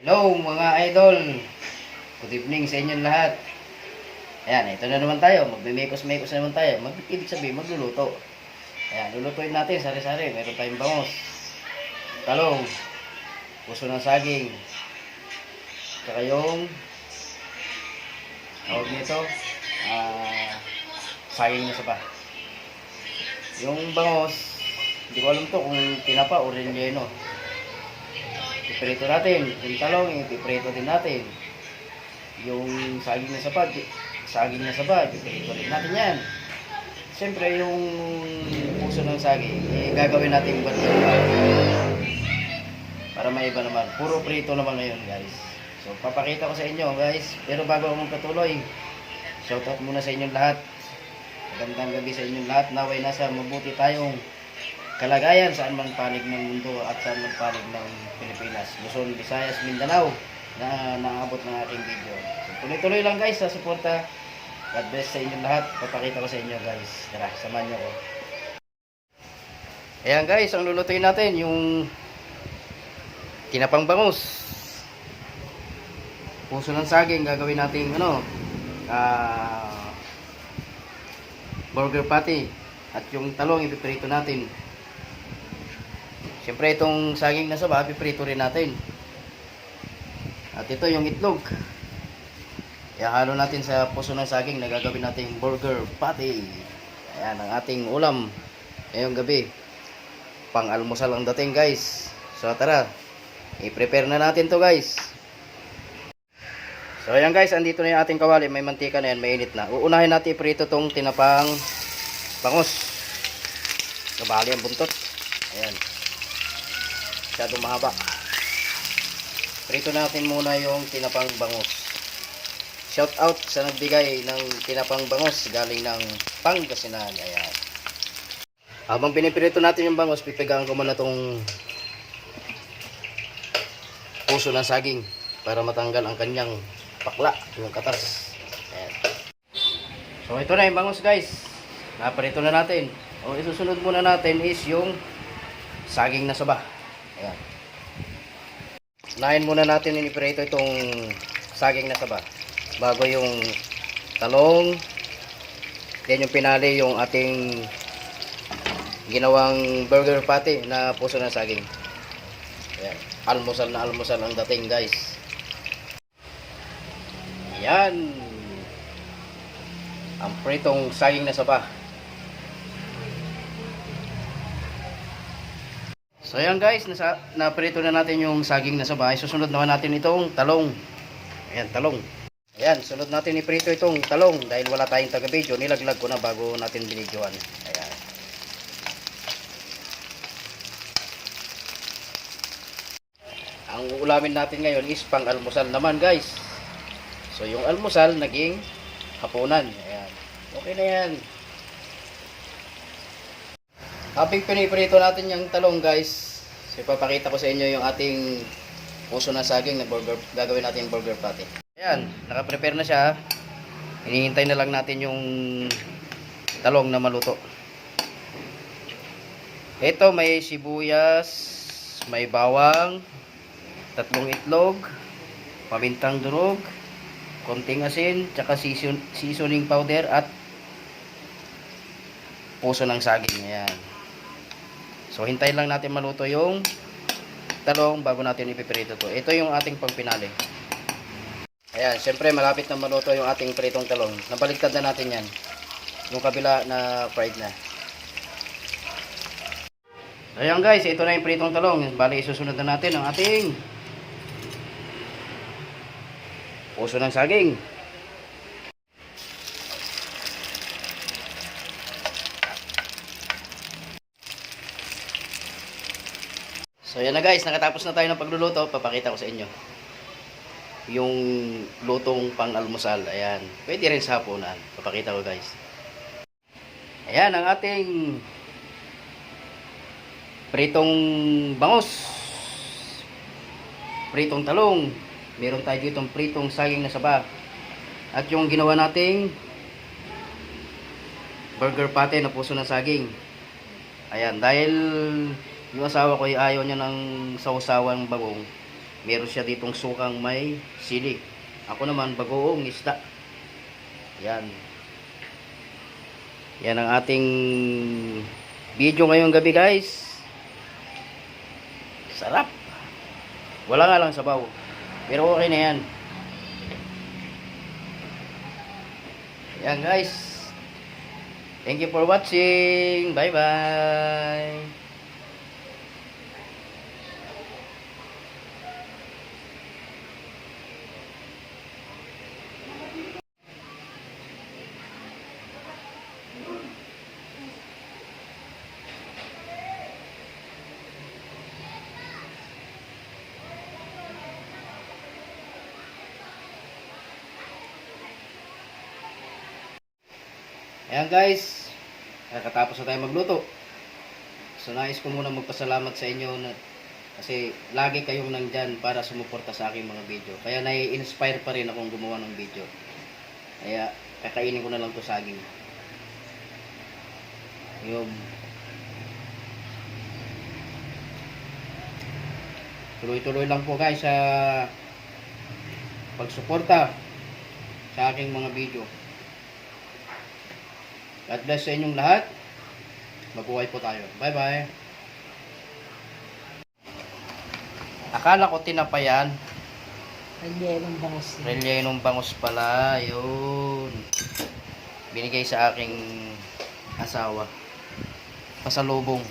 Hello mga idol, good evening sa inyong lahat. Ayan, ito na naman tayo, magmimekos-mekos na naman tayo. Ibig sabihin, magluluto. Ayan, lulutuin natin, sari-sari. Meron tayong bangos, talong, puso ng saging, saka yung tawag nito, saging na saba. Yung bangos, hindi ko alam to kung tinapa o relleno. Iprito natin. Yung talong, iprito din natin. Yung saging na saba, iprito rin natin yan. Siyempre, yung puso ng saging, gagawin natin bantuan. Para maiba naman. Puro prito naman ngayon, guys. So, papakita ko sa inyo, guys. Pero bago ako magpatuloy, shoutout muna sa inyong lahat. Magandang gabi sa inyong lahat. Naway nasa mabuti tayong kalagayan saan man panig ng mundo at saan man panig ng Pilipinas, Luzon, Visayas, Mindanao na naabot ng aking video. So, tuloy-tuloy lang guys sa suporta. God bless sa inyong lahat. Papakita ko sa inyo guys. Tara, samahan nyo ko. Ayan guys, ang lulutuin natin yung tinapang bangus. Puso ng saging, gagawin natin burger patty. At yung talong, ipiprito natin. Siyempre itong saging na saba, piprito rin natin. At ito yung itlog. Ihalo natin sa puso ng saging na gagawin nating burger patty. Ayan ang ating ulam ngayong gabi. Pang-almusal ang dating guys. So tara, i-prepare na natin to guys. So ayan guys, andito na yung ating kawali. May mantika na yan, mainit na. Uunahin natin iprito tong tinapang bangus. Nabali ang buntot. Ayan. Masyadong mahaba. Prito natin muna yung tinapang bangus. Shout out sa nagbigay ng tinapang bangus galing ng Pangasinan. Ayan. Habang piniprito natin yung bangus, pipigaan ko muna tong puso ng saging para matanggal ang kanyang pakla, yung katas. Ayan. So ito na yung bangus guys. Naprito na natin. O isusunod muna natin is yung saging na saba. Ayan. Unahin muna natin iniprito itong saging na saba bago yung talong, then yung pinali yung ating ginawang burger patty na puso ng saging. Ayan. Almusal na almusal ang dating guys. Ayan ang pritong saging na saba. So ayan guys, naprito na natin yung saging na saba. Susunod naman natin itong talong. Ayan, talong. Ayan, sunod natin iprito itong talong. Dahil wala tayong taga-video, nilaglag ko na bago natin binidyoan. Ayan. Ang ulamin natin ngayon is pang-almusal naman guys. So yung almusal naging hapunan. Ayan. Okay na yan. Habang piniprito natin yung talong guys, so ipapakita ko sa inyo yung ating puso na saging na burger, gagawin natin yung burger patty. Ayan, nakaprepare na siya. Hinihintay na lang natin yung talong na maluto. Ito may sibuyas, may bawang, 3 itlog, pamintang durog, konting asin, tsaka seasoning powder at puso ng saging. Ayan. So hintayin lang natin maluto yung talong bago natin ipiprito to. Ito yung ating pangpinali. Ayan, syempre malapit na maluto yung ating pritong talong. Nabaliktad na natin yan. Yung kabila na fried na. Ayan guys, ito na yung pritong talong. Bali isusunod na natin ang ating puso ng saging. So yan na guys, nakatapos na tayo ng pagluluto. Papakita ko sa inyo yung lutong pang-almusal. Ayan, pwede rin sa hapunan. Papakita ko guys. Ayan ang ating pritong bangus, pritong talong. Meron tayo ditong pritong saging na saba. At yung ginawa nating burger patty na puso ng saging. Ayan, dahil yung asawa ko ay ayaw niya ng sausawan bagong, Meron siya ditong sukang may sili. Ako naman bagoong isda. Yan. Yan ang ating video ngayong gabi, guys. Sarap. Wala nga lang sabaw. Pero okay na yan. Yan, guys. Thank you for watching. Bye-bye. Ayan, guys, nakatapos na tayo magluto. So nais ko muna magpasalamat sa inyo kasi lagi kayong nandyan para sumuporta sa aking mga video. Kaya nai-inspire pa rin akong gumawa ng video. Kaya kakainin ko na lang to saging. Yung tuloy-tuloy lang po, guys, sa pagsuporta sa aking mga video. God bless sa inyong lahat. Mabuhay po tayo. Bye-bye. Akala ko tinapayan. Rellenong bangus. Rellenong bangus pala. Yun. Binigay sa aking asawa. Pasalubong.